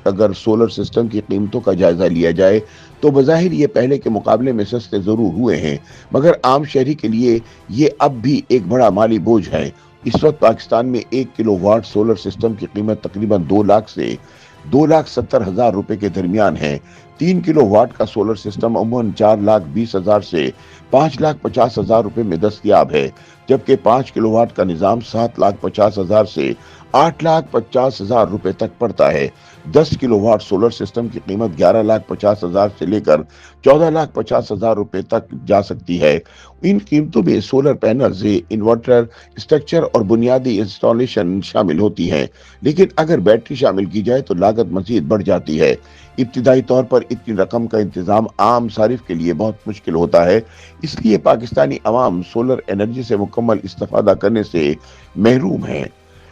اگر solar system کی قیمتوں کا جائزہ لیا جائے تو بظاہر یہ پہلے کے مقابلے میں سستے ضرور ہوئے ہیں، مگر عام شہری کے لیے یہ اب بھی ایک بڑا مالی بوجھ ہے۔ اس وقت پاکستان میں 1 کلو واٹ سولر سسٹم کی قیمت تقریباً 2 لاکھ سے 2,70,000 روپے کے درمیان ہے۔ 3 کلو واٹ کا سولر سسٹم عموماً 4,20,000 سے 5,50,000 روپے میں دستیاب ہے، جبکہ 5 کلو واٹ کا نظام 7,50,000 سے 8,50,000 روپے تک پڑتا ہے۔ 10 کلو واٹ سولر سسٹم کی قیمت 11,50,000 سے لے کر 14,50,000 روپے تک جا سکتی ہے۔ ان قیمتوں میں سولر پینلز، انورٹر، اسٹرکچر اور بنیادی انسٹالیشن شامل ہوتی ہیں، لیکن اگر بیٹری شامل کی جائے تو لاگت مزید بڑھ جاتی ہے۔ ابتدائی طور پر اتنی رقم کا انتظام عام صارف کے لیے بہت مشکل ہوتا ہے، اس لیے پاکستانی عوام سولر انرجی سے مکمل استفادہ کرنے سے محروم ہیں۔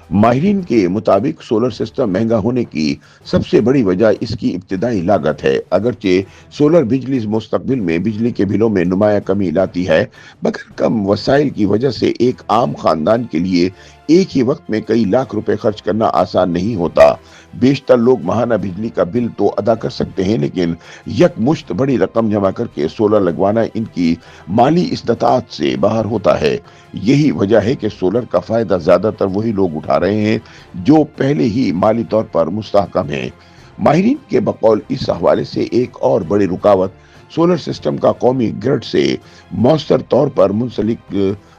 ماہرین کے مطابق سولر سسٹم مہنگا ہونے کی سب سے بڑی وجہ اس کی ابتدائی لاگت ہے۔ اگرچہ سولر بجلی مستقبل میں بجلی کے بلوں میں نمایاں کمی لاتی ہے، مگر کم وسائل کی وجہ سے ایک عام خاندان کے لیے ایک ہی وقت میں کئی لاکھ روپے خرچ کرنا آسان نہیں ہوتا۔ بیشتر لوگ ماہانہ بجلی کا بل تو ادا کر سکتے ہیں، لیکن یک مشت بڑی رقم جمع کر کے سولر لگوانا ان کی مالی استطاعت سے باہر ہوتا ہے۔ یہی وجہ ہے کہ سولر کا فائدہ زیادہ تر وہی لوگ اٹھا رہے ہیں جو پہلے ہی مالی طور پر مستحکم ہیں۔ ماہرین کے بقول اس حوالے سے ایک اور بڑی رکاوٹ سولر سسٹم کا قومی گرڈ سے مؤثر طور پر منسلک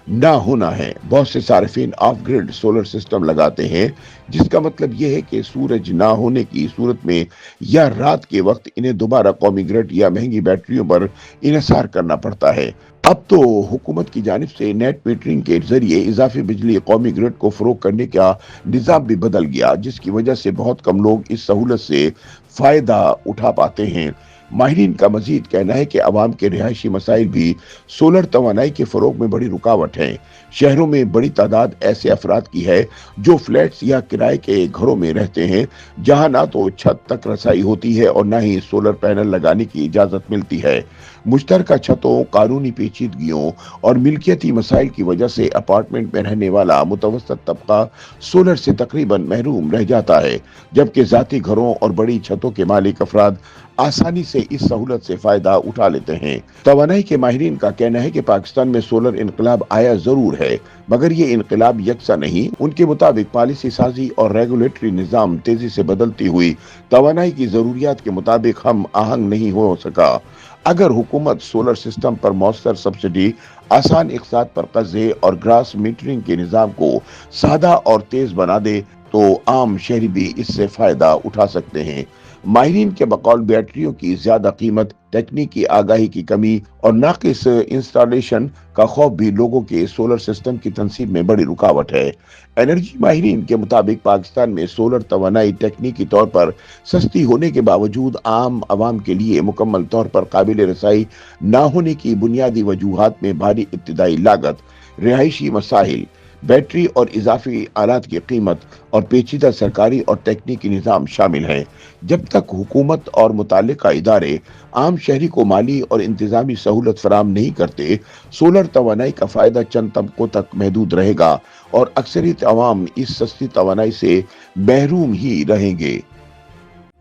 نہ ہونا ہے۔ بہت سے صارفین آف گرڈ سولر سسٹم لگاتے ہیں، جس کا مطلب یہ ہے کہ سورج نہ ہونے کی صورت میں یا رات کے وقت انہیں دوبارہ قومی گرڈ یا مہنگی بیٹریوں پر انحصار کرنا پڑتا ہے۔ اب تو حکومت کی جانب سے نیٹ میٹرنگ کے ذریعے اضافی بجلی قومی گرڈ کو فروغ کرنے کا نظام بھی بدل گیا، جس کی وجہ سے بہت کم لوگ اس سہولت سے فائدہ اٹھا پاتے ہیں۔ ماہرین کا مزید کہنا ہے کہ عوام کے رہائشی مسائل بھی سولر توانائی کے فروغ میں بڑی رکاوٹ ہیں۔ شہروں میں بڑی تعداد ایسے افراد کی ہے جو فلیٹس یا کرائے کے گھروں میں رہتے ہیں، جہاں نہ تو چھت تک رسائی ہوتی ہے اور نہ ہی سولر پینل لگانے کی اجازت ملتی ہے۔ مشترکہ چھتوں، قانونی پیچیدگیوں اور ملکیتی مسائل کی وجہ سے اپارٹمنٹ میں رہنے والا متوسط طبقہ سولر سے تقریباً محروم رہ جاتا ہے، جبکہ ذاتی گھروں اور بڑی چھتوں کے مالک افراد آسانی سے اس سہولت سے فائدہ اٹھا لیتے ہیں۔ توانائی کے ماہرین کا کہنا ہے کہ پاکستان میں سولر انقلاب آیا ضرور ہے، مگر یہ انقلاب یکساں نہیں۔ ان کے مطابق پالیسی سازی اور ریگولیٹری نظام تیزی سے بدلتی ہوئی توانائی کی ضروریات کے مطابق ہم آہنگ نہیں ہو سکا۔ اگر حکومت سولر سسٹم پر مؤثر سبسڈی، آسان اقساط پر قرضے اور گراس میٹرنگ کے نظام کو سادہ اور تیز بنا دے تو عام شہری بھی اس سے فائدہ اٹھا سکتے ہیں۔ ماہرین کے بقول بیٹریوں کی زیادہ قیمت، تکنیکی آگاہی کی کمی اور ناقص انسٹالیشن کا خوف بھی لوگوں کے سولر سسٹم کی تنصیب میں بڑی رکاوٹ ہے۔ انرجی ماہرین کے مطابق پاکستان میں سولر توانائی تکنیکی طور پر سستی ہونے کے باوجود عام عوام کے لیے مکمل طور پر قابل رسائی نہ ہونے کی بنیادی وجوہات میں بھاری ابتدائی لاگت، رہائشی مسائل، بیٹری اور اضافی آلات کی قیمت اور پیچیدہ سرکاری اور تکنیکی نظام شامل ہیں۔ جب تک حکومت اور متعلقہ ادارے عام شہری کو مالی اور انتظامی سہولت فراہم نہیں کرتے، سولر توانائی کا فائدہ چند طبقوں تک محدود رہے گا اور اکثریت عوام اس سستی توانائی سے محروم ہی رہیں گے۔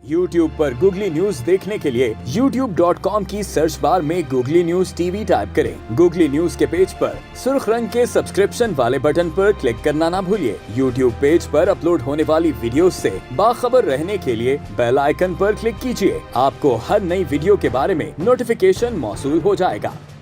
YouTube پر گوگلی نیوز دیکھنے کے لیے youtube.com کی سرچ بار میں googly news T V type کریں۔ گوگلی نیوز کے پیج پر سرخ رنگ کے سبسکرپشن والے بٹن پر کلک کرنا نہ بھولیے۔ YouTube پیج پر اپلوڈ ہونے والی ویڈیوز سے باخبر رہنے کے لیے بیل آئیکن پر کلک کیجیے۔ آپ کو ہر نئی ویڈیو کے بارے میں نوٹیفیکیشن موصول ہو جائے گا۔